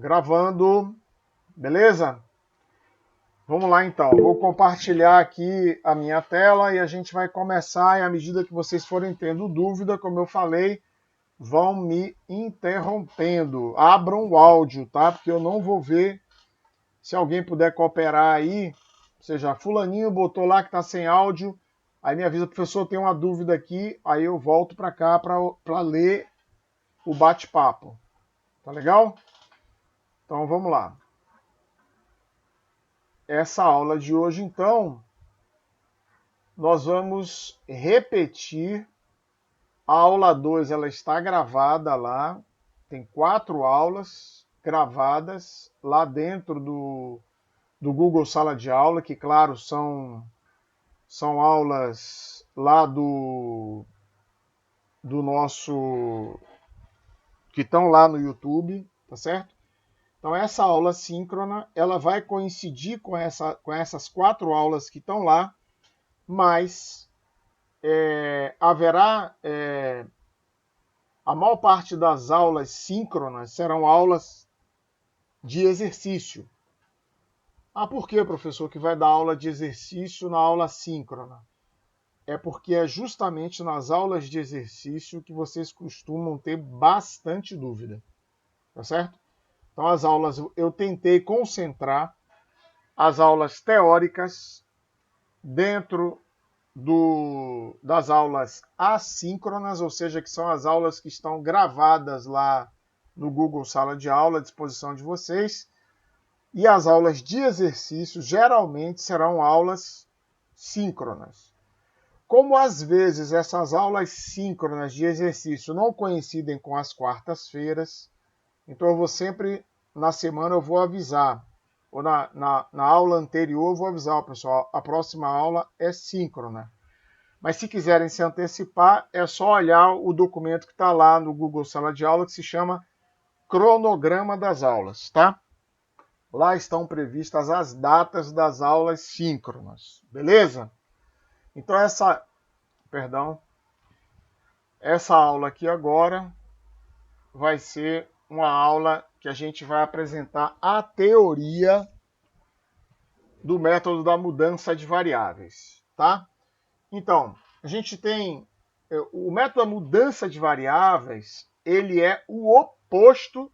Gravando, beleza? Vamos lá então, vou compartilhar aqui a minha tela e a gente vai começar e à medida que vocês forem tendo dúvida, como eu falei, vão me interrompendo. Abram o áudio, tá? Porque eu não vou ver. Se alguém puder cooperar aí, ou seja, fulaninho botou lá que está sem áudio, aí me avisa, professor, tem uma dúvida aqui, aí eu volto para cá para ler o bate-papo. Tá legal? Então vamos lá. Essa aula de hoje, então, nós vamos repetir a aula 2, ela está gravada lá, tem 4 aulas gravadas lá dentro do Google Sala de Aula, que, claro, são aulas lá do nosso... que estão lá no YouTube, tá certo? Então, essa aula síncrona, ela vai coincidir com essas 4 aulas que estão lá, mas haverá a maior parte das aulas síncronas serão aulas de exercício. Ah, por que, professor, que vai dar aula de exercício na aula síncrona? É porque é justamente nas aulas de exercício que vocês costumam ter bastante dúvida, tá certo? Então, as aulas, eu tentei concentrar as aulas teóricas dentro das aulas assíncronas, ou seja, que são as aulas que estão gravadas lá no Google Sala de Aula à disposição de vocês. E as aulas de exercício geralmente serão aulas síncronas. Como às vezes essas aulas síncronas de exercício não coincidem com as quartas-feiras, então eu vou sempre, na semana eu vou avisar, ou na aula anterior eu vou avisar, pessoal, a próxima aula é síncrona. Mas se quiserem se antecipar, é só olhar o documento que está lá no Google Sala de Aula, que se chama Cronograma das Aulas, tá? Lá estão previstas as datas das aulas síncronas, beleza? Então essa aula aqui agora vai ser uma aula que a gente vai apresentar a teoria do método da mudança de variáveis, tá? Então, a gente tem o método da mudança de variáveis, ele é o oposto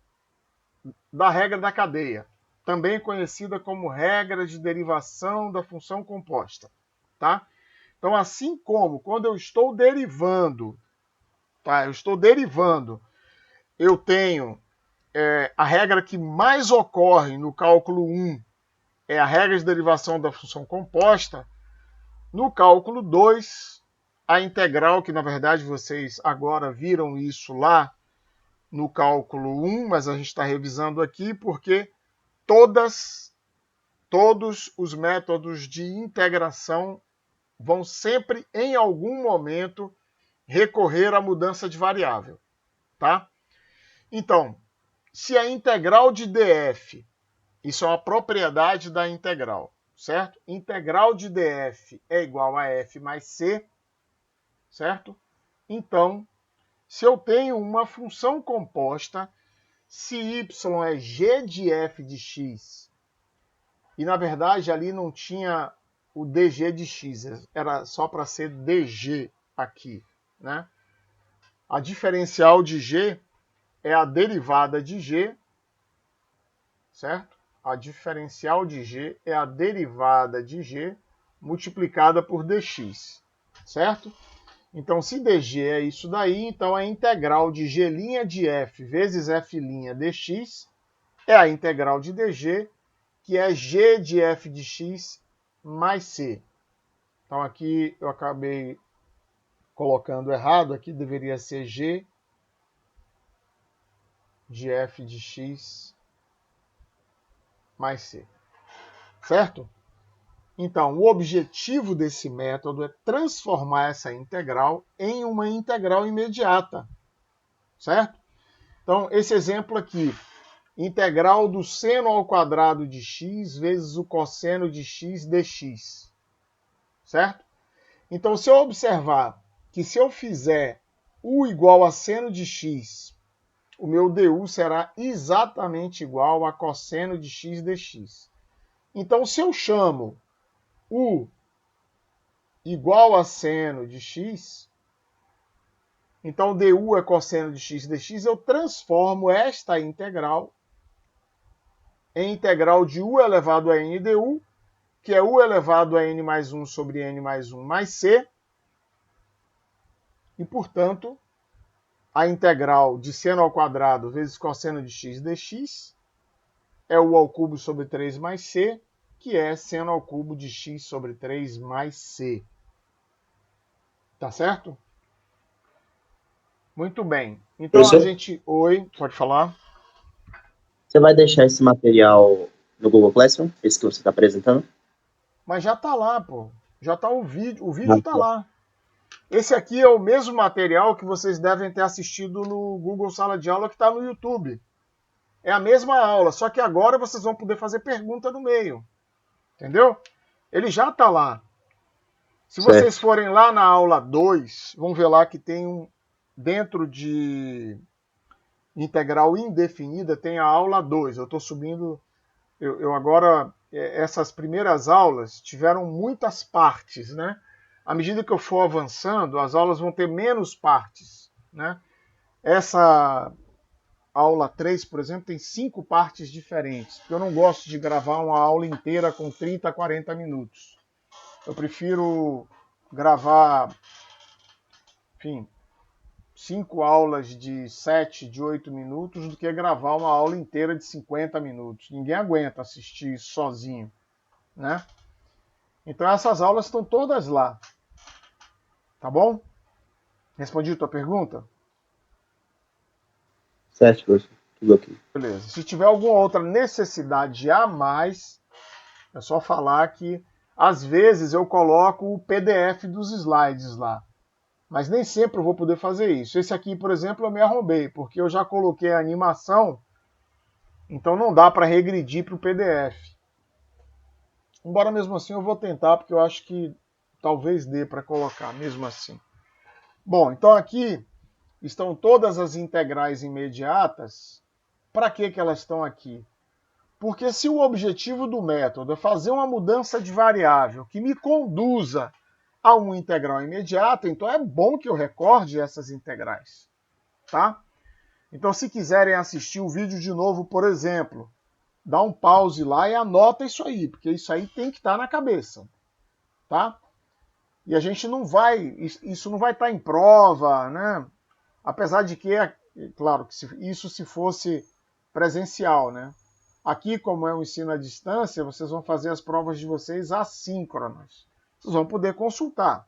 da regra da cadeia, também conhecida como regra de derivação da função composta, tá? Então, assim como quando eu estou derivando, tá? Eu tenho a regra que mais ocorre no cálculo 1 é a regra de derivação da função composta. No cálculo 2, a integral, que na verdade vocês agora viram isso lá no cálculo 1, mas a gente está revisando aqui porque todos os métodos de integração vão sempre, em algum momento, recorrer à mudança de variável, tá? Então, se a integral de df, isso é uma propriedade da integral, certo? Integral de df é igual a f mais c, certo? Então, se eu tenho uma função composta, se y é g de f de x, e na verdade ali não tinha o dg de x, era só para ser dg aqui, né? A diferencial de g é a derivada de g, certo? A diferencial de g é a derivada de g multiplicada por dx, certo? Então, se dg é isso daí, então a integral de g' de f vezes f' dx é a integral de dg, que é g de f de x mais c. Então, aqui eu acabei colocando errado, aqui deveria ser g de f de x mais c, certo? Então, o objetivo desse método é transformar essa integral em uma integral imediata, certo? Então, esse exemplo aqui, integral do seno ao quadrado de x vezes o cosseno de x dx, certo? Então, se eu observar que se eu fizer u igual a seno de x o meu du será exatamente igual a cosseno de x dx. Então, se eu chamo u igual a seno de x, então du é cosseno de x dx, eu transformo esta integral em integral de u elevado a n du, que é u elevado a n mais 1 sobre n mais 1 mais c, e, portanto, a integral de seno ao quadrado vezes cosseno de x dx é u ao cubo sobre 3 mais c, que é seno ao cubo de x sobre 3 mais c. Tá certo? Muito bem. Então a Professor, gente... Oi, pode falar? você vai deixar esse material no Google Classroom, esse que você está apresentando? Mas já tá lá, pô. Já tá o vídeo Ah, tá tá. lá. Esse aqui é o mesmo material que vocês devem ter assistido no Google Sala de Aula que está no YouTube. É a mesma aula, só que agora vocês vão poder fazer pergunta no meio. Entendeu? Ele já está lá. Se vocês Certo. forem lá na aula 2, vão ver lá que tem dentro de integral indefinida, tem a aula 2. Eu estou subindo. Eu agora. Essas primeiras aulas tiveram muitas partes, né? À medida que eu for avançando, as aulas vão ter menos partes, né? Essa aula 3, por exemplo, tem 5 partes diferentes. Eu não gosto de gravar uma aula inteira com 30, 40 minutos. Eu prefiro gravar, enfim, 5 aulas de 7, de 8 minutos do que gravar uma aula inteira de 50 minutos. Ninguém aguenta assistir isso sozinho, né? Então essas aulas estão todas lá, tá bom? Respondi a tua pergunta? Certo, professor. Tudo ok. Beleza. Se tiver alguma outra necessidade a mais, é só falar que às vezes eu coloco o PDF dos slides lá. Mas nem sempre eu vou poder fazer isso. Esse aqui, por exemplo, eu me arrombei, porque eu já coloquei a animação, então não dá para regredir para o PDF. Embora mesmo assim eu vou tentar, porque eu acho que talvez dê para colocar mesmo assim. Bom, então aqui estão todas as integrais imediatas. Para que elas estão aqui? Porque se o objetivo do método é fazer uma mudança de variável que me conduza a uma integral imediata, então é bom que eu recorde essas integrais, tá? Então, se quiserem assistir o vídeo de novo, por exemplo, dá um pause lá e anota isso aí, porque isso aí tem que estar na cabeça, tá? E a gente não vai, isso não vai estar em prova, né? Apesar de que, claro, que isso se fosse presencial, né? Aqui, como é um ensino à distância, vocês vão fazer as provas de vocês assíncronas. Vocês vão poder consultar.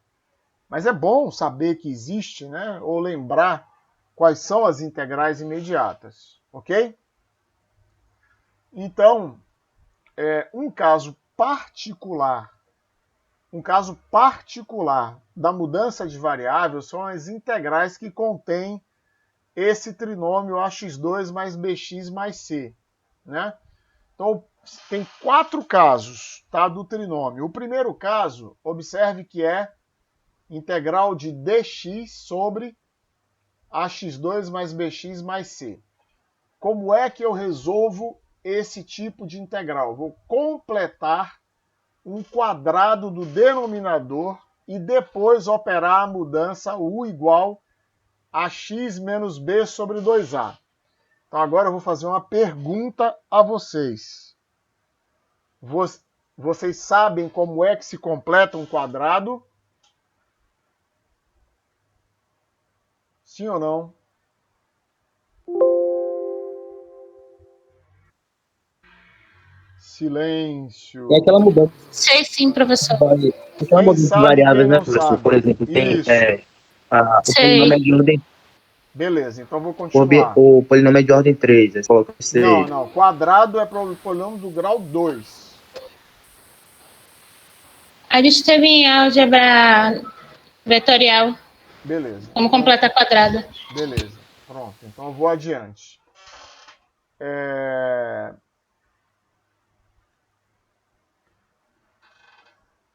Mas é bom saber que existe, né? Ou lembrar quais são as integrais imediatas, ok? Então, um caso particular da mudança de variável são as integrais que contêm esse trinômio ax2 mais bx mais c, né? Então, tem 4 casos, tá, do trinômio. O primeiro caso, observe que é integral de dx sobre ax2 mais bx mais c. Como é que eu resolvo esse tipo de integral? Vou completar um quadrado do denominador e depois operar a mudança u igual a x menos b sobre 2a. Então agora eu vou fazer uma pergunta a vocês. Vocês sabem como é que se completa um quadrado? Sim ou não? É aquela Silêncio. mudança Sei sim, professor. aquela Quem mudança de sabe, quem variáveis, né, não professor? Por sabe? exemplo, tem Isso. o polinômio é Sei. de ordem, Beleza, então vou continuar. o polinômio é de ordem 3, aí você coloca Não, 6. não. Quadrado é polinômio do grau 2. A gente teve em álgebra vetorial Beleza. como Então, completar quadrado. beleza. Pronto. Então eu vou adiante.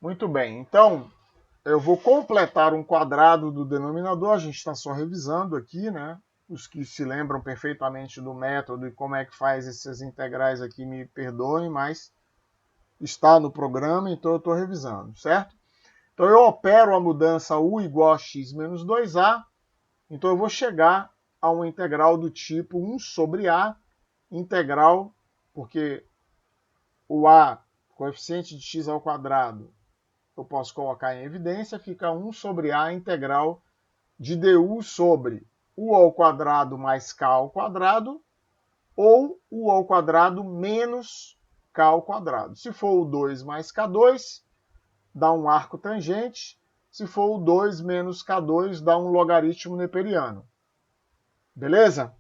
Muito bem. Então, eu vou completar um quadrado do denominador. A gente está só revisando aqui, né? Os que se lembram perfeitamente do método e como é que faz essas integrais aqui, me perdoem, mas está no programa, então eu estou revisando, certo? Então eu opero a mudança u igual a x menos 2a, então eu vou chegar a uma integral do tipo 1 sobre a, integral, porque o a, coeficiente de x ao quadrado, eu posso colocar em evidência, fica 1 sobre a integral de du sobre u ao quadrado mais k ao quadrado, ou u ao quadrado menos k ao quadrado. Se for o 2 mais k2, dá um arco tangente. Se for o 2 menos k2, dá um logaritmo neperiano. Beleza?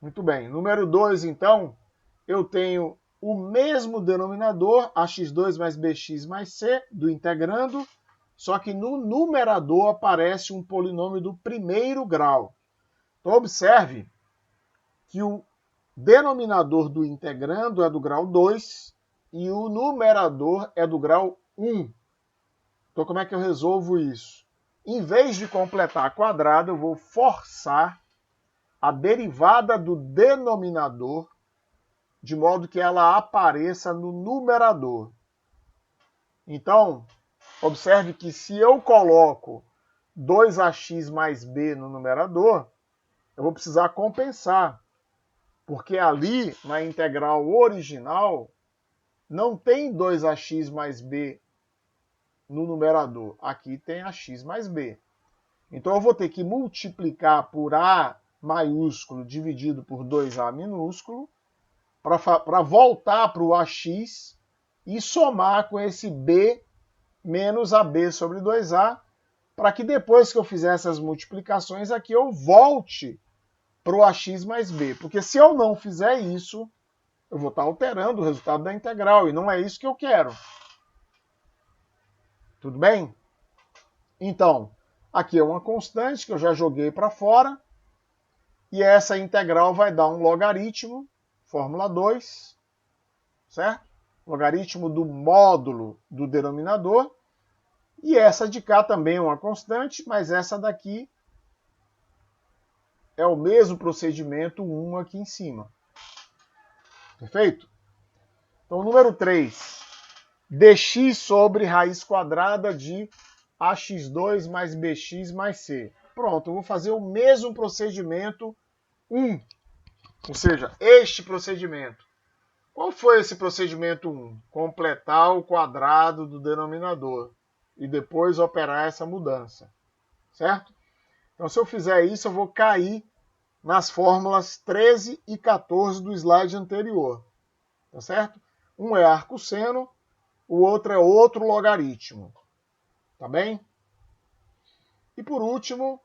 Muito bem. Número 2, então, eu tenho o mesmo denominador, ax2 mais bx mais c, do integrando, só que no numerador aparece um polinômio do primeiro grau. Então, observe que o denominador do integrando é do grau 2 e o numerador é do grau 1. Então, como é que eu resolvo isso? Em vez de completar quadrado, eu vou forçar a derivada do denominador de modo que ela apareça no numerador. Então, observe que se eu coloco 2ax mais b no numerador, eu vou precisar compensar, porque ali, na integral original, não tem 2ax mais b no numerador. Aqui tem ax mais b. Então eu vou ter que multiplicar por a maiúsculo dividido por 2a minúsculo para voltar para o ax e somar com esse b menos ab sobre 2a, para que depois que eu fizer essas multiplicações aqui, eu volte para o ax mais b. Porque se eu não fizer isso, eu vou estar alterando o resultado da integral, e não é isso que eu quero. Tudo bem? Então, aqui é uma constante que eu já joguei para fora, e essa integral vai dar um logaritmo, fórmula 2, certo? Logaritmo do módulo do denominador, e essa de cá também é uma constante, mas essa daqui é o mesmo procedimento 1 aqui em cima. Perfeito? Então, número 3. dx sobre raiz quadrada de ax2 mais bx mais c. Pronto, eu vou fazer o mesmo procedimento 1. Ou seja, este procedimento. Qual foi esse procedimento 1? Completar o quadrado do denominador e depois operar essa mudança. Certo? Então, se eu fizer isso, eu vou cair nas fórmulas 13 e 14 do slide anterior. Tá certo? Um é arcosseno, o outro é outro logaritmo. Tá bem? E por último,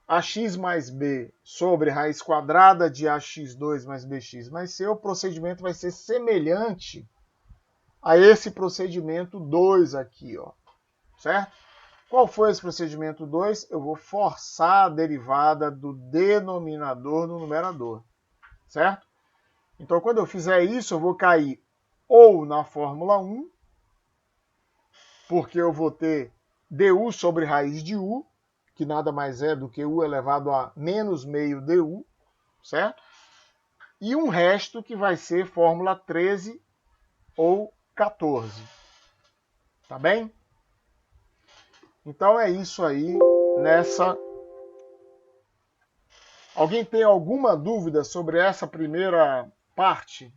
ax mais b sobre raiz quadrada de ax2 mais bx mais c, o procedimento vai ser semelhante a esse procedimento 2 aqui, ó. Certo? Qual foi esse procedimento 2? Eu vou forçar a derivada do denominador no numerador. Certo? Então, quando eu fizer isso, eu vou cair ou na fórmula 1, porque eu vou ter du sobre raiz de u, que nada mais é do que u elevado a menos meio du, certo? E um resto que vai ser fórmula 13 ou 14. Tá bem? Então é isso aí nessa... Alguém tem alguma dúvida sobre essa primeira parte?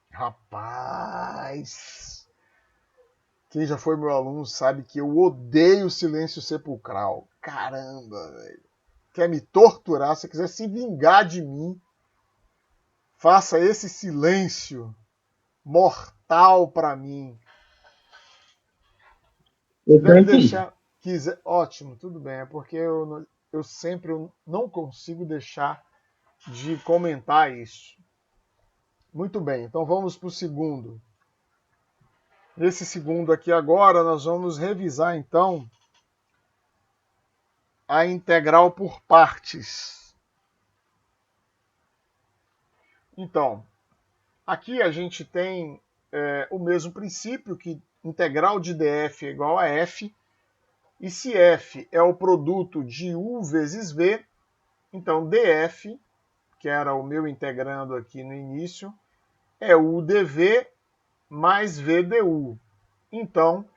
Rapaz, quem já foi meu aluno sabe que eu odeio silêncio sepulcral. Caramba, velho. Quer me torturar, se quiser se vingar de mim, faça esse silêncio mortal para mim. Deve deixar... Ótimo, tudo bem. É porque eu sempre não consigo deixar de comentar isso. Muito bem, então vamos para o segundo. Nesse segundo aqui agora, nós vamos revisar, então, a integral por partes. Então, aqui a gente tem o mesmo princípio que integral de df é igual a f, e se f é o produto de u vezes v, então df, que era o meu integrando aqui no início, é u dv mais v du. Então,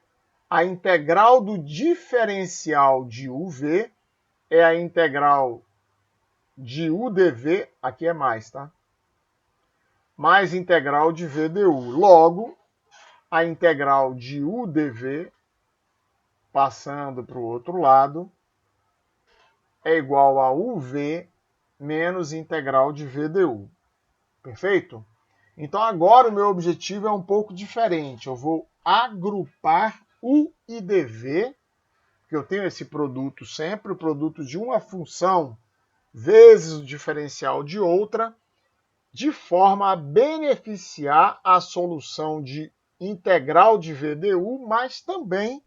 a integral do diferencial de uv é a integral de u dv, aqui é mais, tá? Mais integral de v du. Logo, a integral de u dv, passando para o outro lado, é igual a uv menos integral de v du. Perfeito? Então agora o meu objetivo é um pouco diferente. Eu vou agrupar u e dv, que eu tenho esse produto sempre, o produto de uma função vezes o diferencial de outra, de forma a beneficiar a solução de integral de VDU, mas também,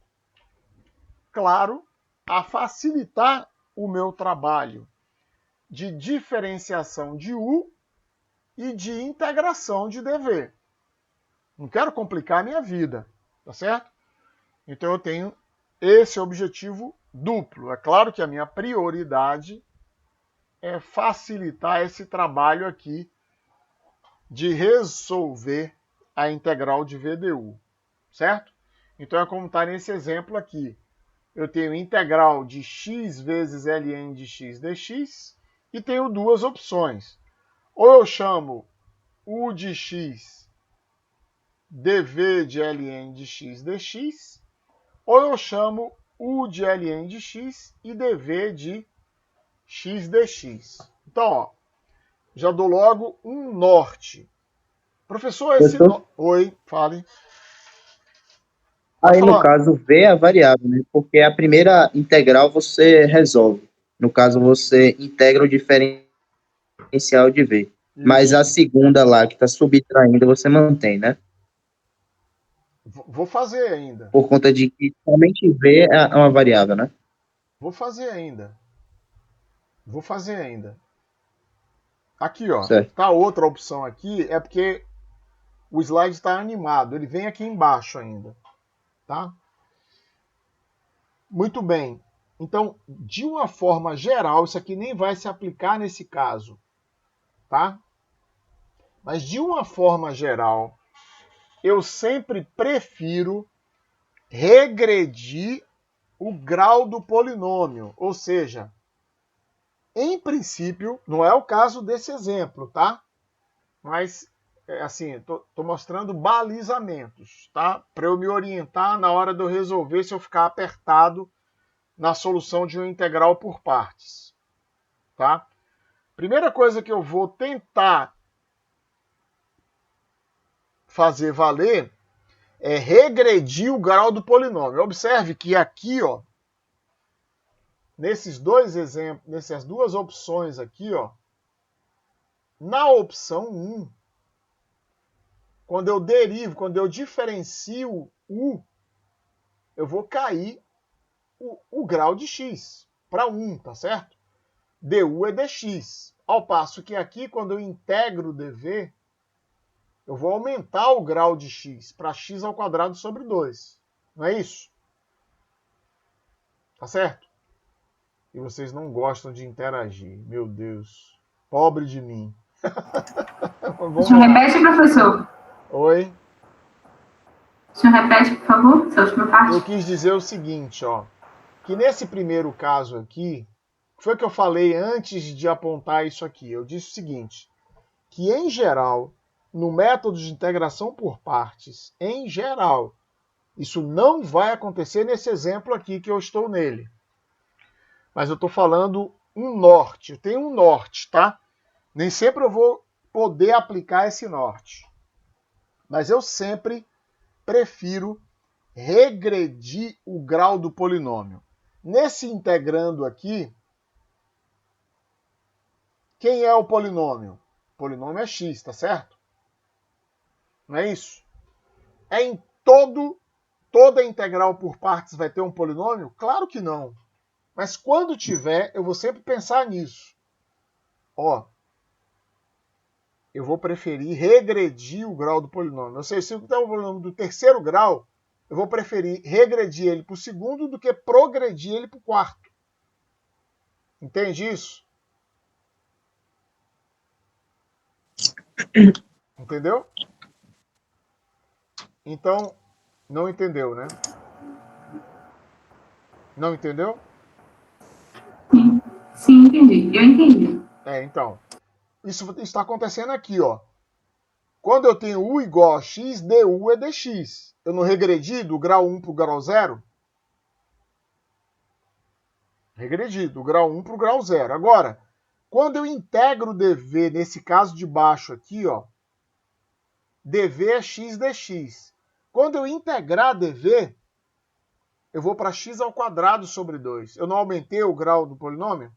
claro, a facilitar o meu trabalho de diferenciação de U e de integração de DV. Não quero complicar a minha vida, tá certo? Então eu tenho esse objetivo duplo. É claro que a minha prioridade é facilitar esse trabalho aqui de resolver a integral de VDU, certo? Então é como está nesse exemplo aqui. Eu tenho integral de x vezes ln de x dx e tenho duas opções. Ou eu chamo u de x dv de ln de x dx, ou eu chamo u de ln de x e dv de x dx. Então, ó, já dou logo um norte. Professor, esse... Oi, fale. Aí, no caso, V é a variável, né? Porque a primeira integral você resolve. No caso, você integra o diferencial de V. Mas a segunda lá, que está subtraindo, você mantém, né? Vou fazer ainda. Por conta de que somente V é uma variável, né? Vou fazer ainda. Vou fazer ainda. Aqui, ó. Certo. Tá outra opção aqui, é porque o slide está animado. Ele vem aqui embaixo ainda. Tá? Muito bem. Então, de uma forma geral, isso aqui nem vai se aplicar nesse caso. Tá? Mas de uma forma geral, eu sempre prefiro regredir o grau do polinômio. Ou seja, em princípio, não é o caso desse exemplo, tá? Mas, assim, estou mostrando balizamentos, tá? Para eu me orientar na hora de eu resolver se eu ficar apertado na solução de uma integral por partes, tá? Primeira coisa que eu vou tentar fazer valer é regredir o grau do polinômio. Observe que aqui, ó, nesses dois exemplos, nessas duas opções aqui, ó, na opção 1, quando eu derivo, quando eu diferencio u, eu vou cair o grau de x para 1, tá certo? du é dx. Ao passo que aqui, quando eu integro o dv, eu vou aumentar o grau de x para x ao quadrado sobre 2. Não é isso? Tá certo? E vocês não gostam de interagir. Meu Deus. Pobre de mim. O senhor repete, professor? Oi? O senhor repete, por favor, essa última parte? Eu quis dizer o seguinte, ó. Que nesse primeiro caso aqui, foi o que eu falei antes de apontar isso aqui. Eu disse o seguinte, que em geral, no método de integração por partes, em geral, isso não vai acontecer nesse exemplo aqui que eu estou nele. Mas eu estou falando um norte. Eu tenho um norte, tá? Nem sempre eu vou poder aplicar esse norte. Mas eu sempre prefiro regredir o grau do polinômio. Nesse integrando aqui, quem é o polinômio? O polinômio é x, tá certo? Não é isso? É em toda integral por partes vai ter um polinômio? Claro que não. Mas quando tiver, eu vou sempre pensar nisso. Ó, eu vou preferir regredir o grau do polinômio. Ou seja, se eu der um polinômio do terceiro grau, eu vou preferir regredir ele para o segundo do que progredir ele para o quarto. Entende isso? Entendeu? Então, não entendeu, né? Não entendeu? Sim, sim, entendi. Eu entendi. Então. Isso está acontecendo aqui, ó. Quando eu tenho U igual a X, DU é dx. Eu não regredi do grau 1 para o grau 0? Regredi do grau 1 para o grau 0. Agora, quando eu integro o dv, nesse caso de baixo aqui, ó, dv é x dx. Quando eu integrar dv, eu vou para x ao quadrado sobre 2. Eu não aumentei o grau do polinômio?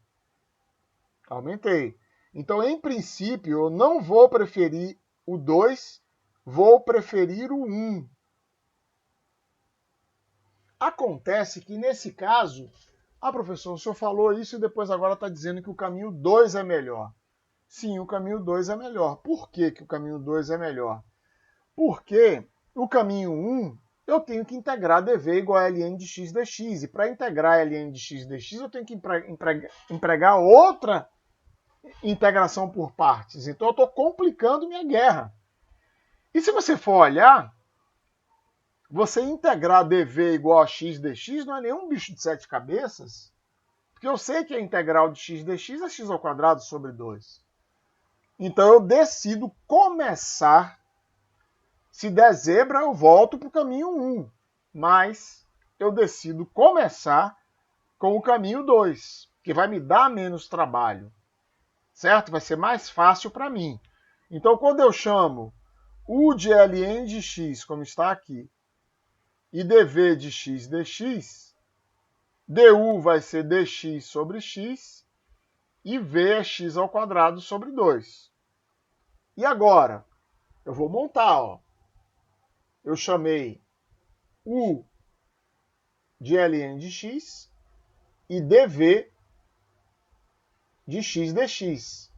Aumentei. Então, em princípio, eu não vou preferir o 2, vou preferir o 1. Acontece que, nesse caso, professor, o senhor falou isso e depois agora está dizendo que o caminho 2 é melhor. Sim, o caminho 2 é melhor. Por que o caminho 2 é melhor? Porque o caminho 1, eu tenho que integrar dv igual a ln de x dx. E para integrar ln de x dx, eu tenho que empregar outra integração por partes. Então eu estou complicando minha guerra. E se você for olhar, você integrar dv igual a x dx não é nenhum bicho de 7 cabeças, porque eu sei que a integral de x dx é x ao quadrado sobre 2. Então eu decido começar, se der zebra eu volto para o caminho 1, mas eu decido começar com o caminho 2, que vai me dar menos trabalho, certo? Vai ser mais fácil para mim. Então quando eu chamo U de ln de x, como está aqui, e dv de x dx, du vai ser dx sobre x, e v é x ao quadrado sobre 2. E agora? Eu vou montar, ó. Eu chamei U de ln de x e dv de x dx.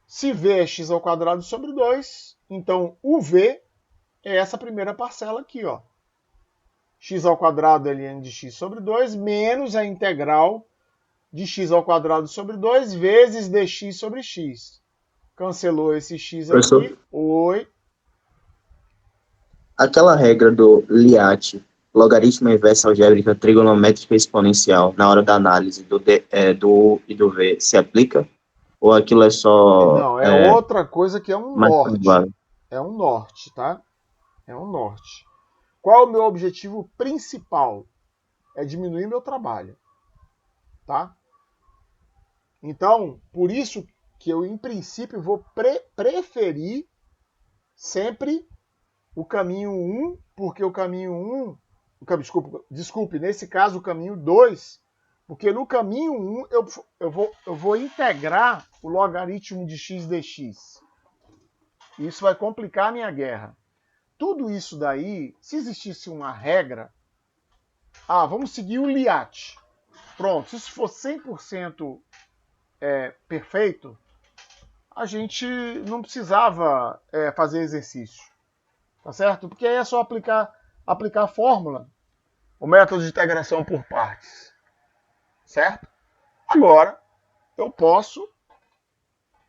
Se v é x ao quadrado sobre 2, então o v é essa primeira parcela aqui, ó. X ao quadrado ln de x sobre 2 menos a integral de x ao quadrado sobre 2 vezes dx sobre x. Cancelou esse x Professor, aqui. Oi. aquela regra do LIAT, logaritmo inversa algébrica trigonométrica exponencial, na hora da análise do U e do V, se aplica? Ou aquilo é só Não, é outra coisa que é um mais norte. provável? É um norte, tá? É um norte. Qual é o meu objetivo principal? É diminuir meu trabalho, tá? Então, por isso que eu, em princípio, vou preferir sempre o caminho 1, porque o caminho 1, desculpe, nesse caso o caminho 2, porque no caminho 1 eu vou integrar o logaritmo de x dx. Isso vai complicar a minha guerra. Tudo isso daí, se existisse uma regra, vamos seguir o LIAT. Pronto, se isso for 100% perfeito, a gente não precisava fazer exercício, tá certo? Porque aí é só aplicar a fórmula, o método de integração por partes, certo? Agora, eu posso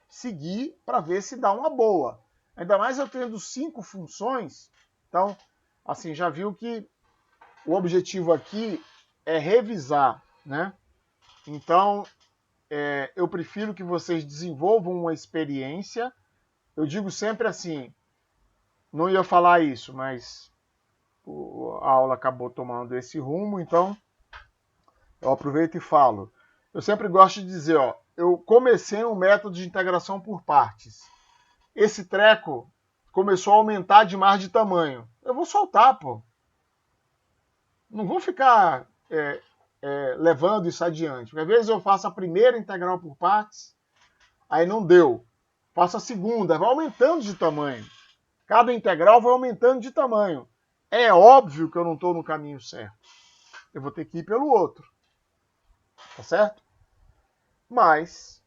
seguir para ver se dá uma boa. Ainda mais eu tendo 5 funções, então, assim, já viu que o objetivo aqui é revisar, né? Então, eu prefiro que vocês desenvolvam uma experiência. Eu digo sempre assim, não ia falar isso, mas a aula acabou tomando esse rumo, então eu aproveito e falo. Eu sempre gosto de dizer, ó, eu comecei um método de integração por partes. Esse treco começou a aumentar demais de tamanho. Eu vou soltar, pô. Não vou ficar levando isso adiante. Às vezes eu faço a primeira integral por partes, aí não deu. Faço a segunda, vai aumentando de tamanho. Cada integral vai aumentando de tamanho. É óbvio que eu não estou no caminho certo. Eu vou ter que ir pelo outro. Tá certo? Mas,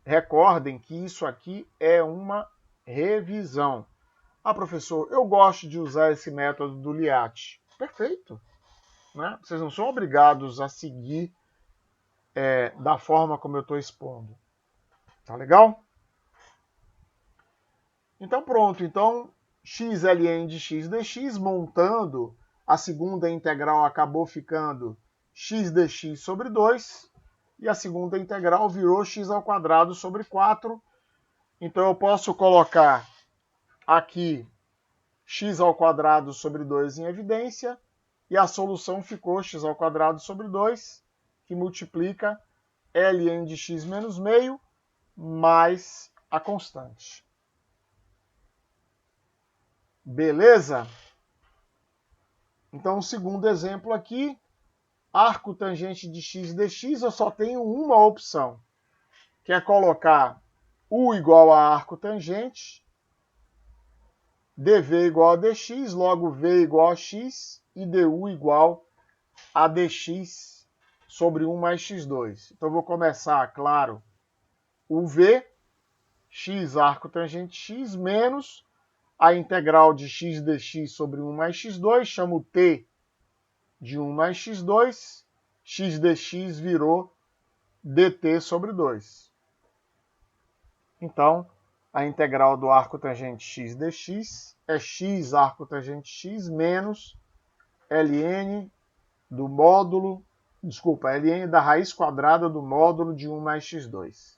recordem que isso aqui é uma revisão. Ah, professor, eu gosto de usar esse método do Liat. Perfeito. Né? Vocês não são obrigados a seguir da forma como eu estou expondo. Tá legal? Então pronto. Então, xln de x dx, montando, a segunda integral acabou ficando x dx sobre 2, e a segunda integral virou x² sobre 4. Então eu posso colocar aqui x² sobre 2 em evidência, e a solução ficou x² sobre 2, que multiplica ln de x menos meio, mais a constante. Beleza? Então, o segundo exemplo aqui, arco tangente de x dx, eu só tenho uma opção, que é colocar u igual a arco tangente, dv igual a dx, logo v igual a x, e du igual a dx sobre 1 mais x2. Então, eu vou começar, claro, o v, x arco tangente x, menos a integral de x dx sobre 1 mais x2, chamo t de 1 mais x2, x dx virou dt sobre 2. Então, a integral do arco tangente x dx é x arco tangente x menos ln do módulo, ln da raiz quadrada do módulo de 1 mais x2.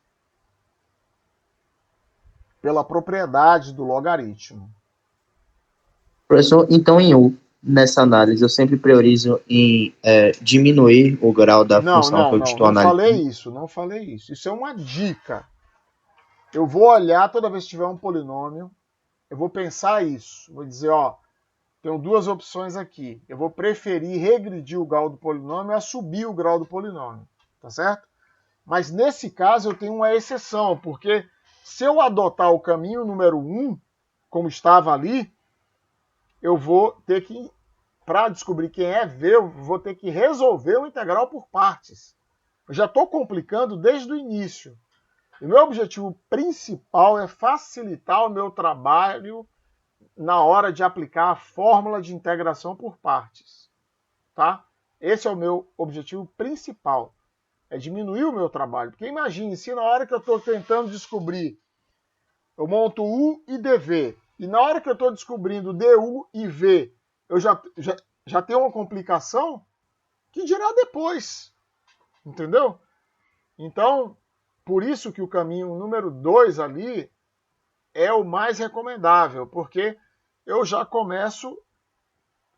Pela propriedade do logaritmo. Professor, então nessa análise, eu sempre priorizo em diminuir o grau da função que eu estou analisando. Não falei isso. Isso é uma dica. Eu vou olhar toda vez que tiver um polinômio, eu vou pensar isso. Vou dizer, ó, tenho duas opções aqui. Eu vou preferir regredir o grau do polinômio a subir o grau do polinômio, tá certo? Mas nesse caso eu tenho uma exceção, porque se eu adotar o caminho número 1, como estava ali, eu vou ter que, para descobrir quem é V, eu vou ter que resolver o integral por partes. Eu já estou complicando desde o início. E meu objetivo principal é facilitar o meu trabalho na hora de aplicar a fórmula de integração por partes. Tá? Esse é o meu objetivo principal. É diminuir o meu trabalho. Porque imagine, se na hora que eu estou tentando descobrir, eu monto U e dV, e na hora que eu estou descobrindo du e v, eu já tenho uma complicação, que dirá depois. Entendeu? Então, por isso que o caminho número 2 ali é o mais recomendável, porque eu já começo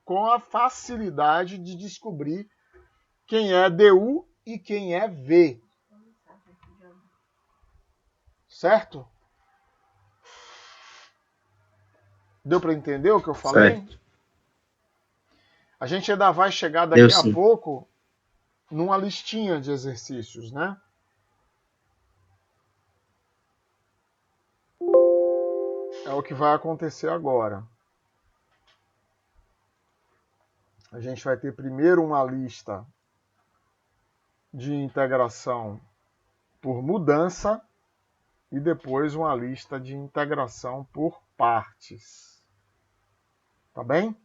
com a facilidade de descobrir quem é du e quem é v. Certo? Deu para entender o que eu falei? Certo. A gente ainda vai chegar daqui a pouco numa listinha de exercícios, né? É o que vai acontecer agora. A gente vai ter primeiro uma lista de integração por mudança e depois uma lista de integração por partes. Tá bem?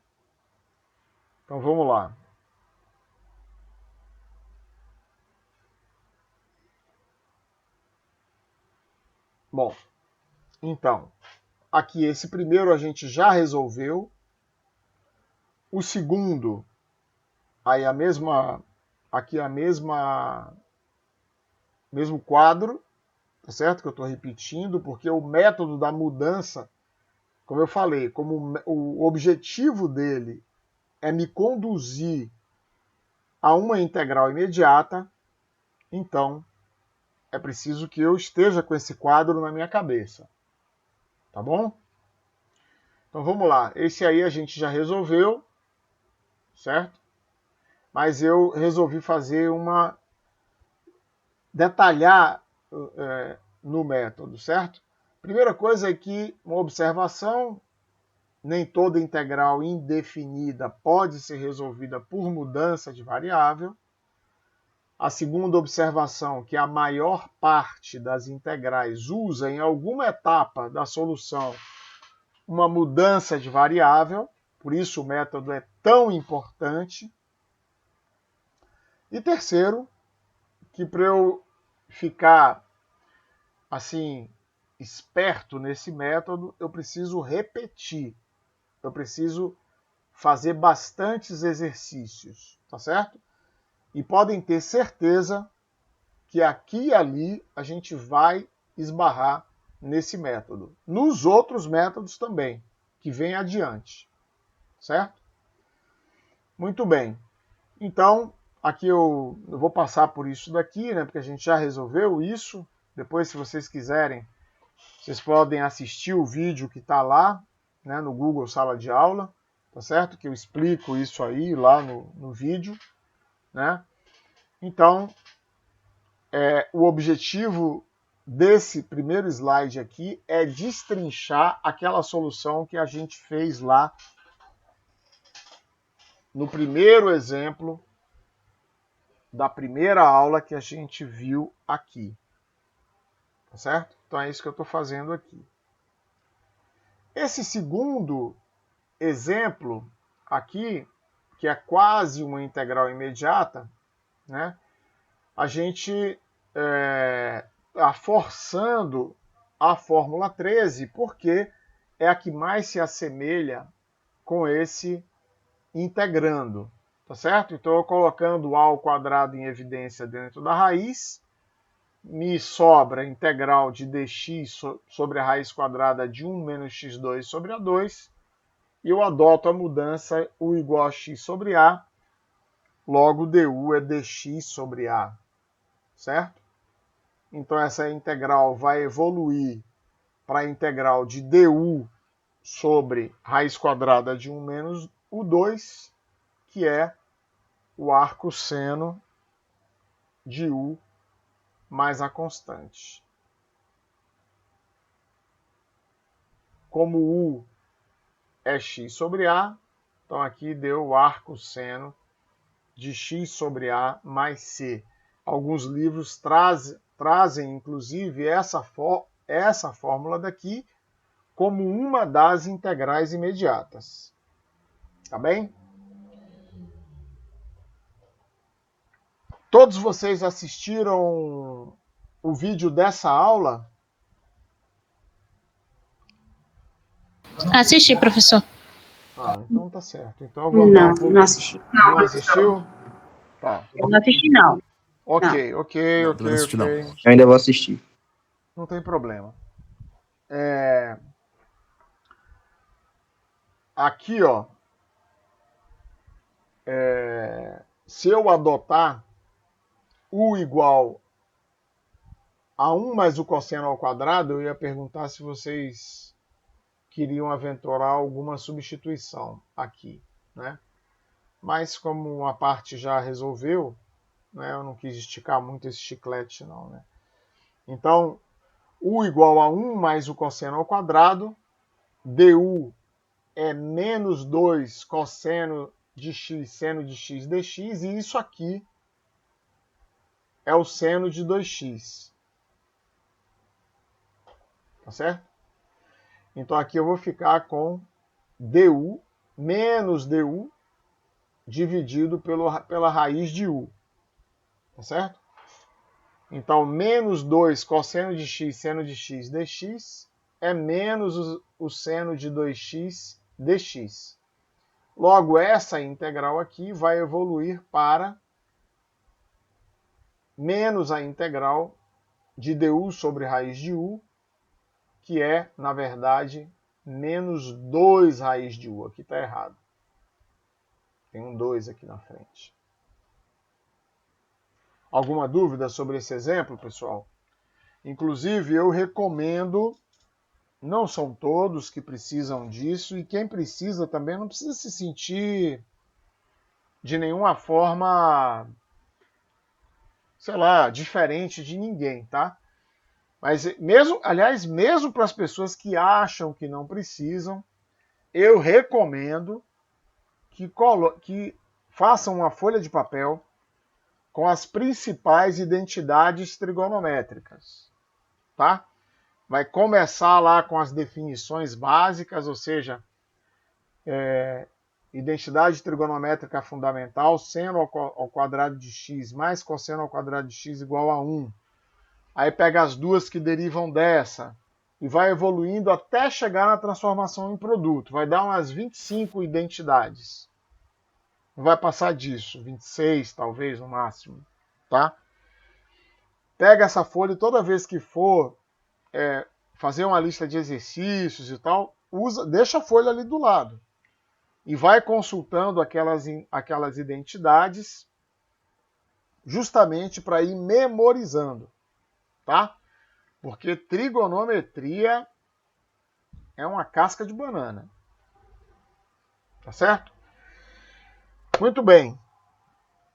Então vamos lá. Bom, então, aqui esse primeiro a gente já resolveu. O segundo, aí mesmo quadro, tá certo? Que eu estou repetindo, porque o método da mudança, como eu falei, como o objetivo dele é me conduzir a uma integral imediata, então é preciso que eu esteja com esse quadro na minha cabeça. Tá bom? Então vamos lá. Esse aí a gente já resolveu, certo? Mas eu resolvi fazer detalhar no método, certo? Primeira coisa é que uma observação, nem toda integral indefinida pode ser resolvida por mudança de variável. A segunda observação, que a maior parte das integrais usa em alguma etapa da solução uma mudança de variável, por isso o método é tão importante. E terceiro, que para eu ficar assim esperto nesse método, eu preciso repetir. Eu preciso fazer bastantes exercícios, tá certo? E podem ter certeza que aqui e ali a gente vai esbarrar nesse método. Nos outros métodos também, que vem adiante, certo? Muito bem. Então, aqui eu vou passar por isso daqui, né, porque a gente já resolveu isso. Depois, se vocês quiserem, vocês podem assistir o vídeo que está lá, né, no Google Sala de Aula, tá certo? Que eu explico isso aí lá no vídeo, né? Então, o objetivo desse primeiro slide aqui é destrinchar aquela solução que a gente fez lá no primeiro exemplo da primeira aula que a gente viu aqui. Tá certo? Então é isso que eu estou fazendo aqui. Esse segundo exemplo aqui, que é quase uma integral imediata, né? A gente está forçando a fórmula 13 porque é a que mais se assemelha com esse integrando, tá certo? Então, eu colocando a ao quadrado em evidência dentro da raiz, me sobra a integral de dx sobre a raiz quadrada de 1 menos x2 sobre a2, e eu adoto a mudança u igual a x sobre a, logo du é dx sobre a, certo? Então, essa integral vai evoluir para a integral de du sobre raiz quadrada de 1 menos u2, que é o arco seno de u mais a constante. Como u é x sobre a, então aqui deu o arco seno de x sobre a mais c. Alguns livros trazem, inclusive, essa fórmula daqui como uma das integrais imediatas. Tá bem? Todos vocês assistiram o vídeo dessa aula? Assisti, professor. Ah, então tá certo. Então eu vou dar um pouco... Não assisti. Não assistiu? Tá. Eu não assisti, não. Ok. Não assisti, não. Eu ainda vou assistir. Não tem problema. Aqui, ó. Se eu adotar u igual a 1 mais o cosseno ao quadrado, eu ia perguntar se vocês queriam aventurar alguma substituição aqui, né? Mas como a parte já resolveu, né, eu não quis esticar muito esse chiclete, não, né? Então, u igual a 1 mais o cosseno ao quadrado, du é menos 2 cosseno de x, seno de x dx, e isso aqui é o seno de 2x. Tá certo? Então aqui eu vou ficar com du menos du dividido pela raiz de u. Tá certo? Então, menos 2 cosseno de x, seno de x dx é menos o seno de 2x dx. Logo, essa integral aqui vai evoluir para menos a integral de du sobre raiz de u, que é, na verdade, menos 2 raiz de u. Aqui está errado. Tem um 2 aqui na frente. Alguma dúvida sobre esse exemplo, pessoal? Inclusive, eu recomendo, não são todos que precisam disso, e quem precisa também não precisa se sentir de nenhuma forma, sei lá, diferente de ninguém, tá? Mas mesmo, aliás, mesmo para as pessoas que acham que não precisam, eu recomendo que façam uma folha de papel com as principais identidades trigonométricas, tá? vai começar lá com as definições básicas, ou seja, identidade trigonométrica fundamental, seno ao quadrado de x mais cosseno ao quadrado de x igual a 1. Aí pega as duas que derivam dessa e vai evoluindo até chegar na transformação em produto. Vai dar umas 25 identidades. Não vai passar disso, 26 talvez no máximo, tá? Pega essa folha e toda vez que for fazer uma lista de exercícios e tal, deixa a folha ali do lado. E vai consultando aquelas identidades justamente para ir memorizando, tá? Porque trigonometria é uma casca de banana. Tá certo? Muito bem.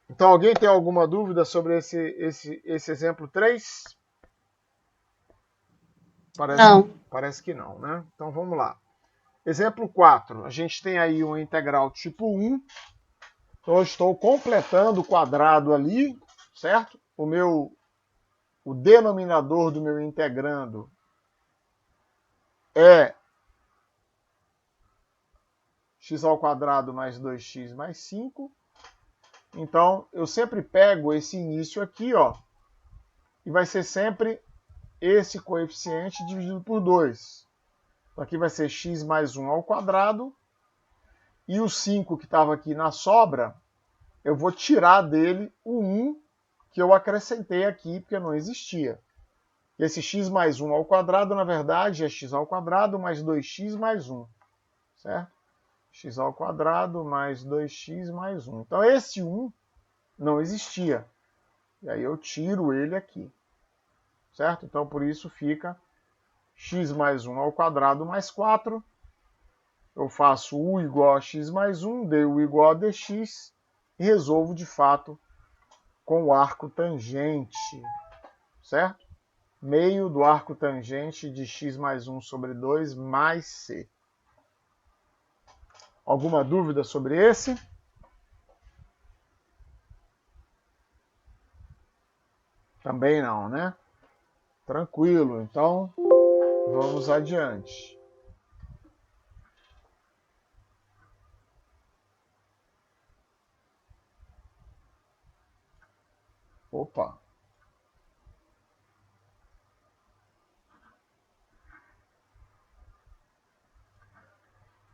Então, alguém tem alguma dúvida sobre esse exemplo 3? Parece que não, né? Então, vamos lá. Exemplo 4. A gente tem aí uma integral tipo 1. Então, eu estou completando o quadrado ali, certo? O denominador do meu integrando é x ao quadrado mais 2x mais 5. Então, eu sempre pego esse início aqui, ó, e vai ser sempre esse coeficiente dividido por 2. Então, aqui vai ser x mais 1 ao quadrado. E o 5 que estava aqui na sobra, eu vou tirar dele o 1 que eu acrescentei aqui, porque não existia. Esse x mais 1 ao quadrado, na verdade, é x ao quadrado mais 2x mais 1. Certo? X ao quadrado mais 2x mais 1. Então, esse 1 não existia. E aí eu tiro ele aqui. Certo? Então, por isso fica x mais 1 ao quadrado mais 4. Eu faço u igual a x mais 1, du igual a dx, e resolvo, de fato, com o arco tangente. Certo? Meio do arco tangente de x mais 1 sobre 2 mais c. Alguma dúvida sobre esse? Também não, né? Tranquilo, então vamos adiante. Opa!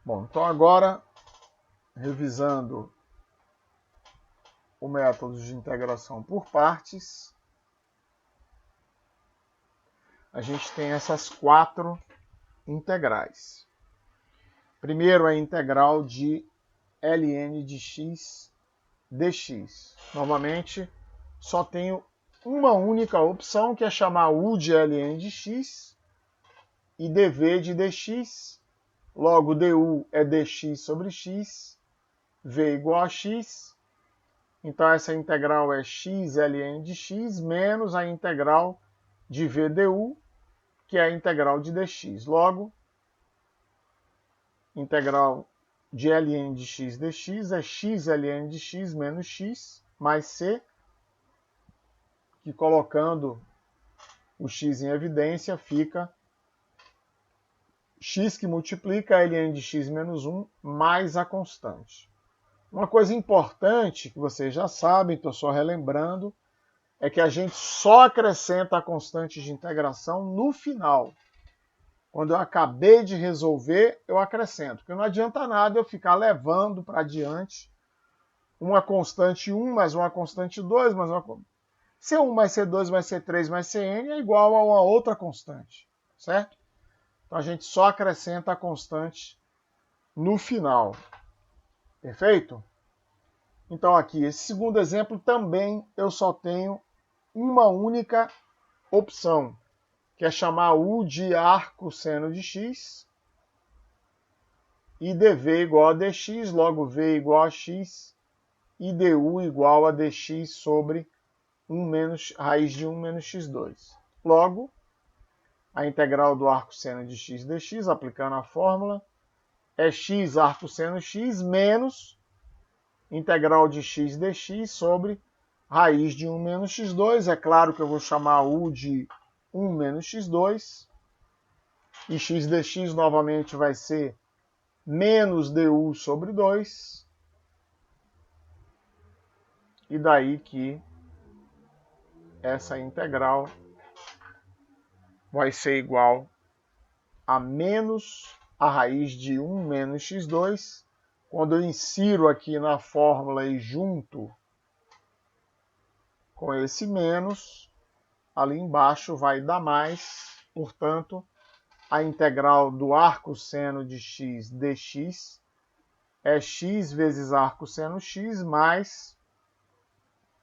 Bom, então agora, revisando o método de integração por partes, a gente tem essas 4 integrais. Primeiro, a integral de ln de x dx. Novamente, só tenho uma única opção, que é chamar u de ln de x e dv de dx. Logo, du é dx sobre x, v igual a x. Então, essa integral é x ln de x menos a integral de v du, que é a integral de dx. Logo, integral de ln de x dx é x ln de x menos x mais c, que colocando o x em evidência fica x que multiplica ln de x menos 1 mais a constante. Uma coisa importante que vocês já sabem, estou só relembrando, é que a gente só acrescenta a constante de integração no final. Quando eu acabei de resolver, eu acrescento. Porque não adianta nada eu ficar levando para adiante uma constante 1 mais uma constante 2 mais uma... C1 mais C2 mais C3 mais Cn é igual a uma outra constante, certo? Então a gente só acrescenta a constante no final. Perfeito? Então aqui, esse segundo exemplo também eu só tenho uma única opção, que é chamar u de arco seno de x e dv igual a dx, logo v igual a x e du igual a dx sobre raiz de 1 menos x2. Logo, a integral do arco seno de x dx, aplicando a fórmula, é x arco seno x menos integral de x dx sobre raiz de 1 menos x2. É claro que eu vou chamar u de 1 menos x2. E x dx novamente vai ser menos du sobre 2. E daí que essa integral vai ser igual a menos a raiz de 1 menos x2. Quando eu insiro aqui na fórmula e junto com esse menos, ali embaixo vai dar mais. Portanto, a integral do arcosseno de x dx é x vezes arcosseno x mais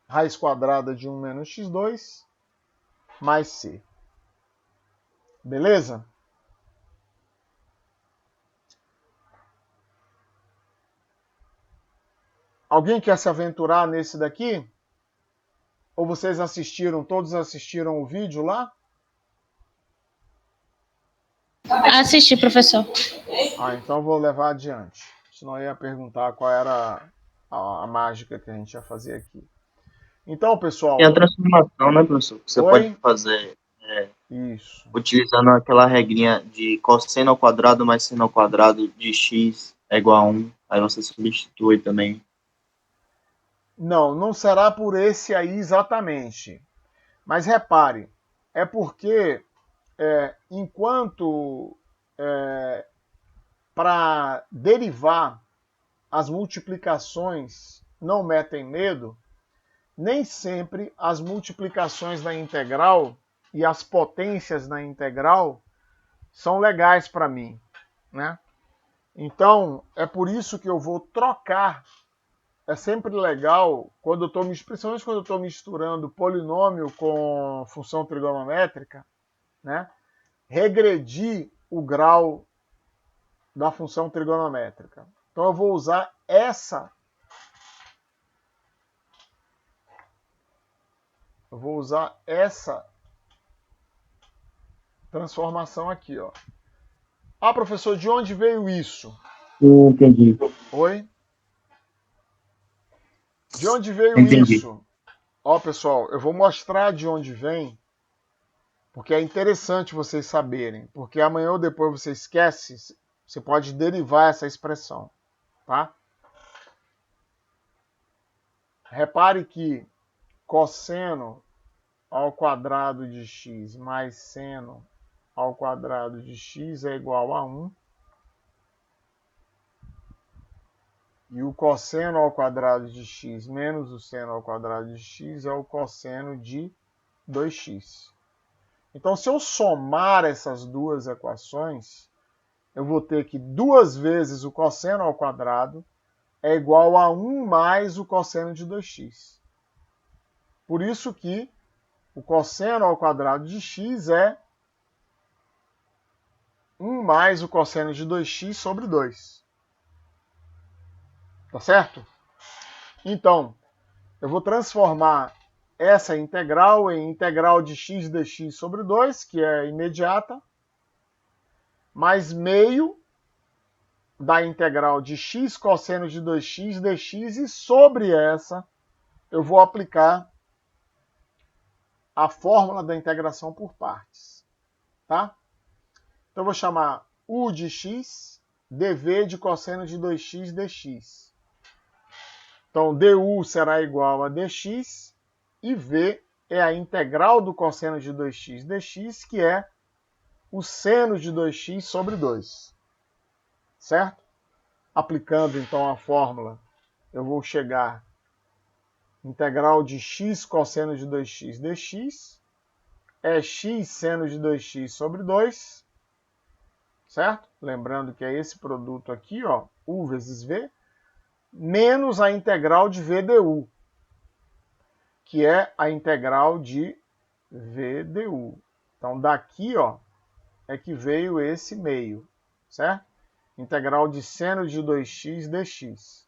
raiz quadrada de 1 menos x2 mais c. Beleza? Alguém quer se aventurar nesse daqui? Ou vocês assistiram, todos assistiram o vídeo lá? Assisti, professor. Então eu vou levar adiante. Senão eu ia perguntar qual era a mágica que a gente ia fazer aqui. Então, pessoal... Tem a transformação, né, professor? Você Oi? pode fazer Isso. utilizando aquela regrinha de cosseno ao quadrado mais seno ao quadrado de x é igual a 1. Aí você substitui também. Não será por esse aí exatamente. Mas repare, é porque enquanto para derivar as multiplicações não metem medo, nem sempre as multiplicações na integral e as potências na integral são legais para mim, né? Então, é por isso que eu vou trocar. É sempre legal, principalmente quando eu estou misturando polinômio com função trigonométrica, né? Regredir o grau da função trigonométrica. Então eu vou usar essa. Eu vou usar essa transformação aqui, ó. Ah, professor, de onde veio isso? Entendi. Oi? De onde veio Entendi. isso? Ó, pessoal, eu vou mostrar de onde vem, porque é interessante vocês saberem, porque amanhã ou depois você esquece, você pode derivar essa expressão, tá? Repare que cosseno ao quadrado de x mais seno ao quadrado de x é igual a 1. E o cosseno ao quadrado de x menos o seno ao quadrado de x é o cosseno de 2x. Então, se eu somar essas duas equações, eu vou ter que 2 vezes o cosseno ao quadrado é igual a 1 mais o cosseno de 2x. Por isso que o cosseno ao quadrado de x é 1 mais o cosseno de 2x sobre 2. Tá certo? Então, eu vou transformar essa integral em integral de x dx sobre 2, que é imediata, mais meio da integral de x cosseno de 2x dx, e sobre essa eu vou aplicar a fórmula da integração por partes. Tá? Então eu vou chamar u de x, dv de cosseno de 2x dx. Então, du será igual a dx, e v é a integral do cosseno de 2x dx, que é o seno de 2x sobre 2. Certo? Aplicando, então, a fórmula, eu vou chegar integral de x cosseno de 2x dx, é x seno de 2x sobre 2, certo? Lembrando que é esse produto aqui, ó, u vezes v, menos a integral de v du, que é a integral de v du. Então, daqui, ó, é que veio esse meio, certo? Integral de seno de 2x dx,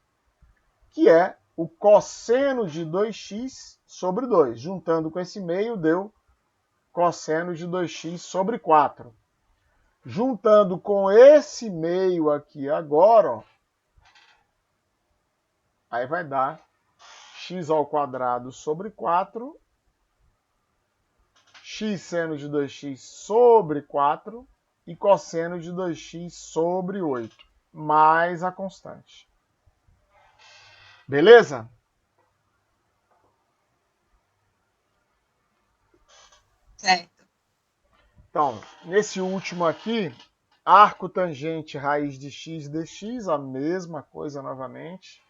que é o cosseno de 2x sobre 2. Juntando com esse meio, deu cosseno de 2x sobre 4. Juntando com esse meio aqui agora, ó, aí vai dar x ao quadrado sobre 4, x seno de 2x sobre 4, e cosseno de 2x sobre 8, mais a constante. Beleza? Certo. Então, nesse último aqui, arco tangente raiz de x dx, a mesma coisa novamente.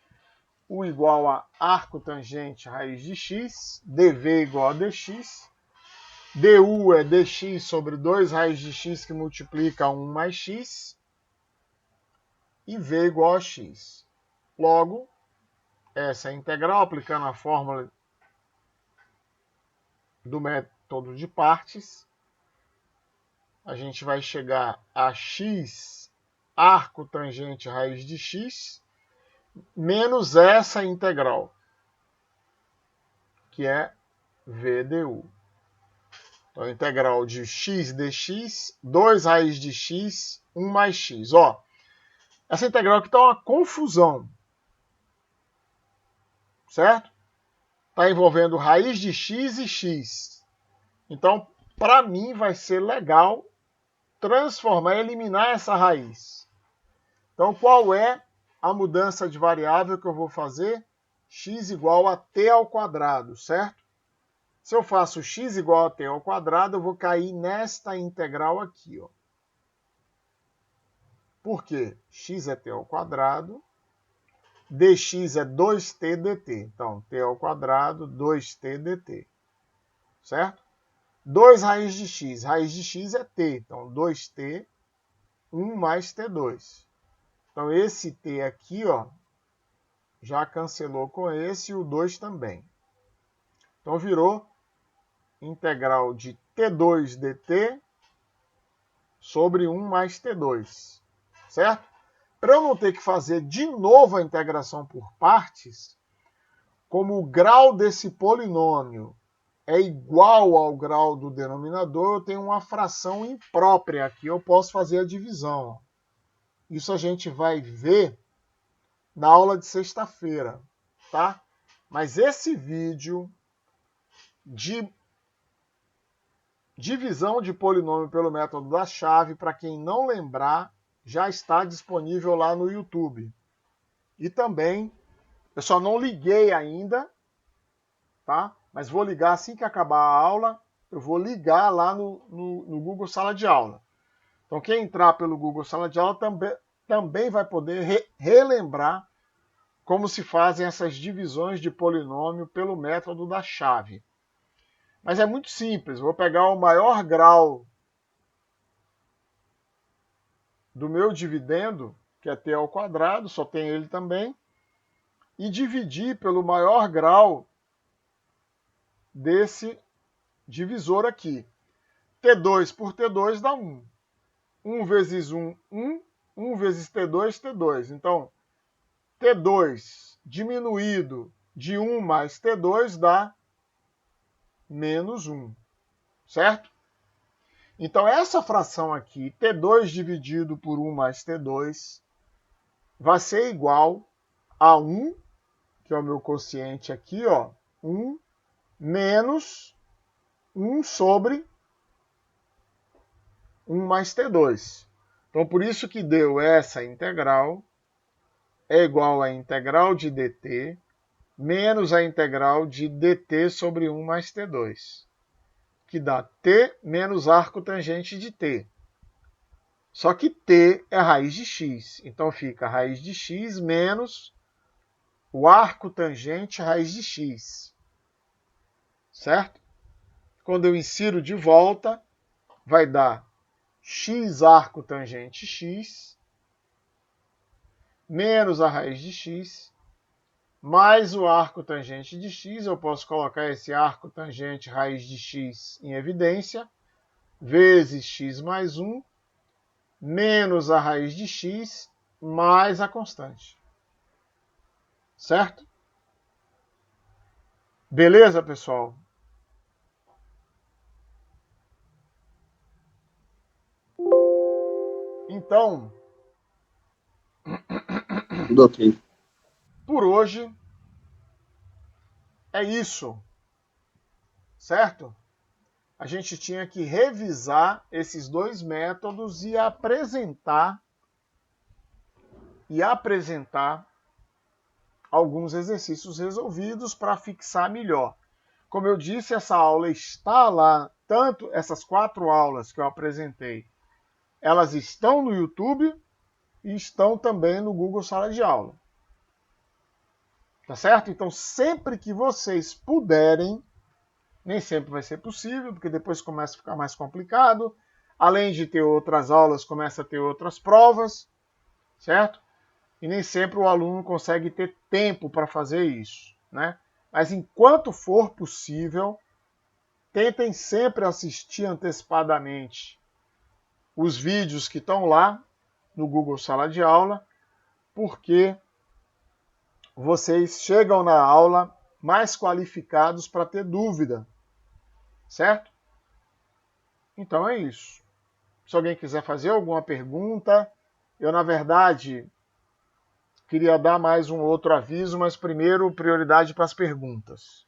U igual a arco tangente raiz de x, dv igual a dx. du é dx sobre 2 raiz de x que multiplica 1 mais x. E v igual a x. Logo, essa é a integral, aplicando a fórmula do método de partes, a gente vai chegar a x arco tangente raiz de x menos essa integral, que é v du. Então, a integral de x dx, 2 raiz de x, 1 mais x. Ó, essa integral aqui está uma confusão, certo? Está envolvendo raiz de x e x. Então, para mim, vai ser legal transformar, eliminar essa raiz. Então, qual é a mudança de variável que eu vou fazer? X igual a t ao quadrado, certo? Se eu faço x igual a t ao quadrado, eu vou cair nesta integral aqui, ó. Por quê? X é t ao quadrado, dx é 2t dt. Então, t ao quadrado, 2t dt. Certo? 2 raiz de x é t. Então, 2t, 1 mais t2. Então, esse t aqui, ó, já cancelou com esse e o 2 também. Então, virou integral de t2 dt sobre 1 mais t2. Certo? Para eu não ter que fazer de novo a integração por partes, como o grau desse polinômio é igual ao grau do denominador, eu tenho uma fração imprópria aqui, eu posso fazer a divisão. Isso a gente vai ver na aula de sexta-feira, tá? Mas esse vídeo de divisão de polinômio pelo método da chave, para quem não lembrar, já está disponível lá no YouTube. E também, eu só não liguei ainda, tá? Mas vou ligar assim que acabar a aula, eu vou ligar lá no Google Sala de Aula. Então, quem entrar pelo Google Sala de Aula também vai poder relembrar como se fazem essas divisões de polinômio pelo método da chave. Mas é muito simples, vou pegar o maior grau do meu dividendo, que é t ao quadrado, só tem ele também, e dividir pelo maior grau desse divisor aqui. T2 por T2 dá 1. 1 vezes 1, 1. 1 vezes T2, T2. Então, T2 diminuído de 1 mais T2 dá menos 1. Certo? Então, essa fração aqui, T2 dividido por 1 mais T2, vai ser igual a 1, que é o meu quociente aqui, ó, 1 menos 1 sobre 1 mais T2. Então, por isso que deu essa integral é igual à integral de dt menos a integral de dt sobre 1 mais T2, que dá t menos arco tangente de t. Só que t é raiz de x, então fica raiz de x menos o arco tangente raiz de x. Certo? Quando eu insiro de volta, vai dar x arco tangente x menos a raiz de x mais o arco tangente de x. Eu posso colocar esse arco tangente raiz de x em evidência, vezes x mais 1, menos a raiz de x, mais a constante. Certo? Beleza, pessoal? Então, Tudo ok. por hoje é isso. Certo? a gente tinha que revisar esses dois métodos e apresentar alguns exercícios resolvidos para fixar melhor. Como eu disse, essa aula está lá, tanto essas 4 aulas que eu apresentei, elas estão no YouTube e estão também no Google Sala de Aula. Tá certo? Então, sempre que vocês puderem, nem sempre vai ser possível, porque depois começa a ficar mais complicado. Além de ter outras aulas, começa a ter outras provas, certo? E nem sempre o aluno consegue ter tempo para fazer isso, né? Mas enquanto for possível, tentem sempre assistir antecipadamente os vídeos que estão lá no Google Sala de Aula, porque vocês chegam na aula mais qualificados para ter dúvida, certo? Então é isso. Se alguém quiser fazer alguma pergunta, eu, na verdade, queria dar mais um outro aviso, mas primeiro prioridade para as perguntas.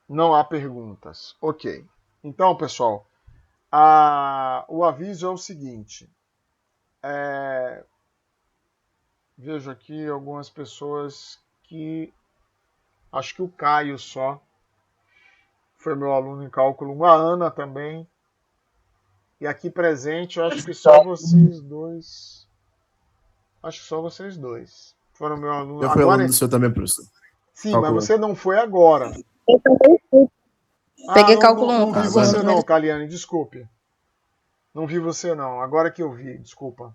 Não há perguntas. Ok. Então, pessoal, o aviso é o seguinte. Vejo aqui algumas pessoas que... Acho que o Caio só foi meu aluno em cálculo 1, a Ana também. E aqui presente, eu acho que só vocês dois. Acho que só vocês dois foram meu aluno. Eu fui Agora, aluno do senhor também, professor. sim, Cálculo. mas você não foi agora. Eu também fui. Peguei cálculo 1 não com vi o você senhor. não, Kaliane, desculpe. Não vi você não, agora que eu vi, desculpa.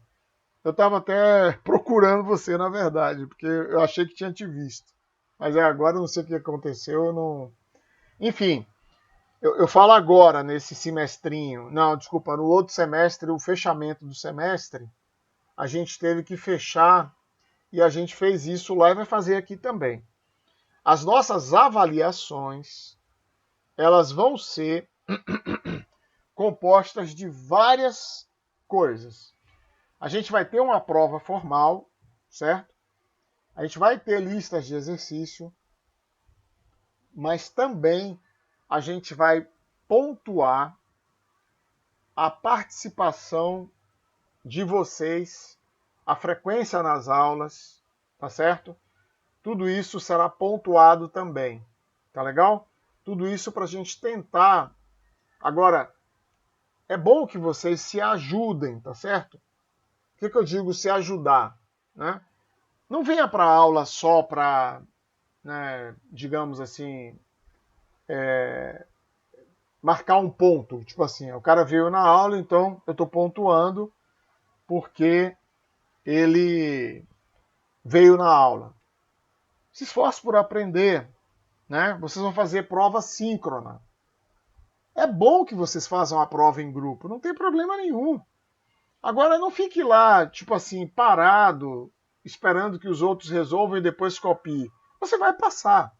Eu estava até procurando você, na verdade, porque eu achei que tinha te visto. Mas agora eu não sei o que aconteceu, eu não... Enfim, eu falo agora, nesse semestrinho. Não, desculpa, no outro semestre, o fechamento do semestre, a gente teve que fechar e a gente fez isso lá e vai fazer aqui também. As nossas avaliações, elas vão ser compostas de várias coisas. A gente vai ter uma prova formal, certo? A gente vai ter listas de exercício, mas também a gente vai pontuar a participação de vocês, a frequência nas aulas, tá certo? Tudo isso será pontuado também, tá legal? Tudo isso para a gente tentar. Agora, é bom que vocês se ajudem, tá certo? O que eu digo se ajudar, né? Não venha para a aula só para, né, digamos assim, marcar um ponto. Tipo assim, o cara veio na aula, então eu estou pontuando porque ele veio na aula. Se esforce por aprender, né? Vocês vão fazer prova síncrona. É bom que vocês façam a prova em grupo, não tem problema nenhum. Agora não fique lá, tipo assim, parado, esperando que os outros resolvam e depois copie. Você vai passar.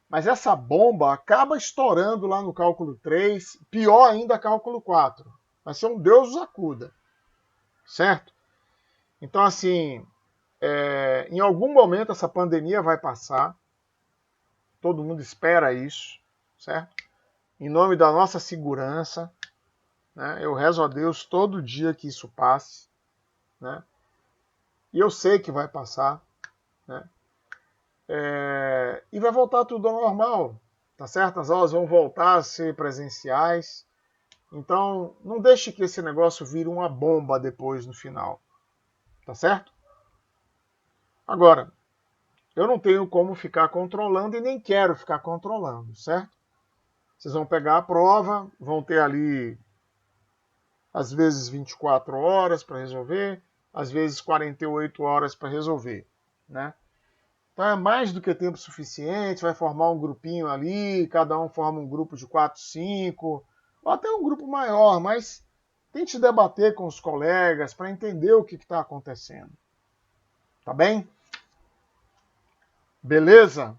Mas essa bomba acaba estourando lá no cálculo 3, pior ainda cálculo 4. Vai ser um Deus os acuda. Certo? Então, assim, em algum momento essa pandemia vai passar. Todo mundo espera isso, certo? Em nome da nossa segurança, né, eu rezo a Deus todo dia que isso passe, né? E eu sei que vai passar, né? E vai voltar tudo ao normal, tá certo? As aulas vão voltar a ser presenciais. Então, não deixe que esse negócio vire uma bomba depois no final, tá certo? Agora, eu não tenho como ficar controlando e nem quero ficar controlando, certo? Vocês vão pegar a prova, vão ter ali, às vezes, 24 horas para resolver, às vezes 48 horas para resolver, né? Então é mais do que tempo suficiente, vai formar um grupinho ali, cada um forma um grupo de 4, 5, ou até um grupo maior, mas tente debater com os colegas para entender o que está acontecendo. Tá bem? Beleza?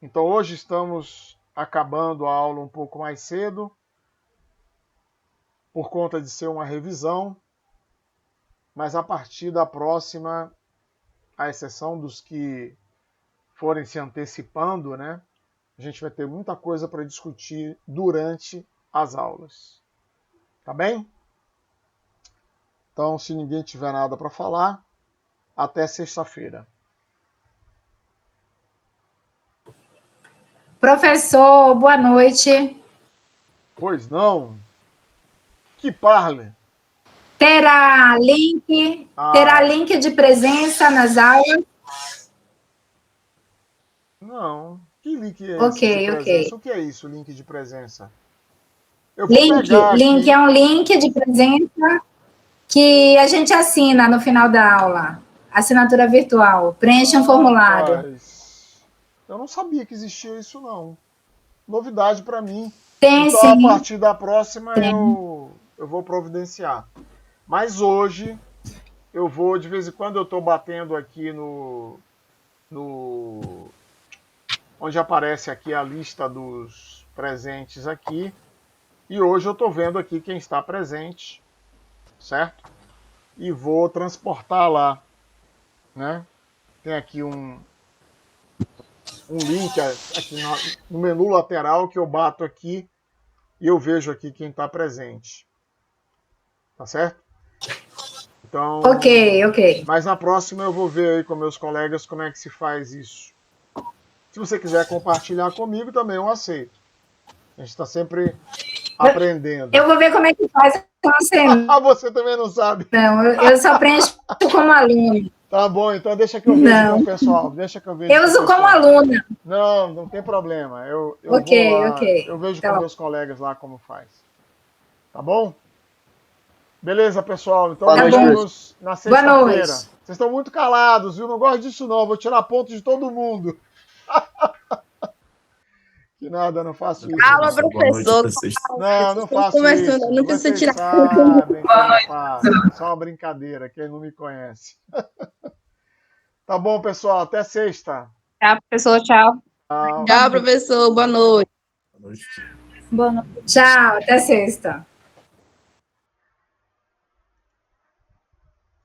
Então hoje estamos acabando a aula um pouco mais cedo, por conta de ser uma revisão, mas a partir da próxima, à exceção dos que forem se antecipando, né? A gente vai ter muita coisa para discutir durante as aulas. Tá bem? Então, se ninguém tiver nada para falar, até sexta-feira. Professor, boa noite. Pois não? Que parle. Terá link de presença nas aulas? Não. Que link é esse Ok, de ok. presença? O que é isso, link de presença? Eu vou pegar Link aqui. é um link de presença que a gente assina no final da aula. Assinatura virtual. Preencha um formulário. Rapaz, eu não sabia que existia isso, não. Novidade para mim. Tem Então, a sim. partir da próxima, Tem. eu vou providenciar. Mas hoje, eu vou, de vez em quando, eu estou batendo aqui no onde aparece aqui a lista dos presentes aqui. E hoje eu estou vendo aqui quem está presente, certo? E vou transportar lá, né? Tem aqui um link aqui no menu lateral que eu bato aqui e eu vejo aqui quem está presente. Tá certo? Então, Ok. mas na próxima eu vou ver aí com meus colegas como é que se faz isso. Se você quiser compartilhar comigo, também eu aceito. A gente está sempre aprendendo. Eu vou ver como é que faz. Eu não sei. Ah, você também não sabe. Não, eu só preencho como aluna. Tá bom, então deixa que eu vejo com o pessoal. Deixa que eu vejo Eu com o uso pessoal. como aluna. Não, não tem problema. Eu Ok, vou lá, ok. eu vejo Tá com bom. meus colegas lá como faz. Tá bom? Beleza, pessoal. Então Boa nos noite, vemos na Boa sexta-feira. noite. Vocês estão muito calados, viu? Não gosto disso não. Vou tirar ponto de todo mundo. Que nada, não faço isso. Calma, Não. professor. Não faço Conversando, isso. não precisa Vocês tirar. sabem que eu não faço. É só uma brincadeira, quem não me conhece. Tá bom, pessoal. Até sexta. Tá, professor, tchau. Tchau. Tchau, professor. Boa noite. Tchau, até sexta.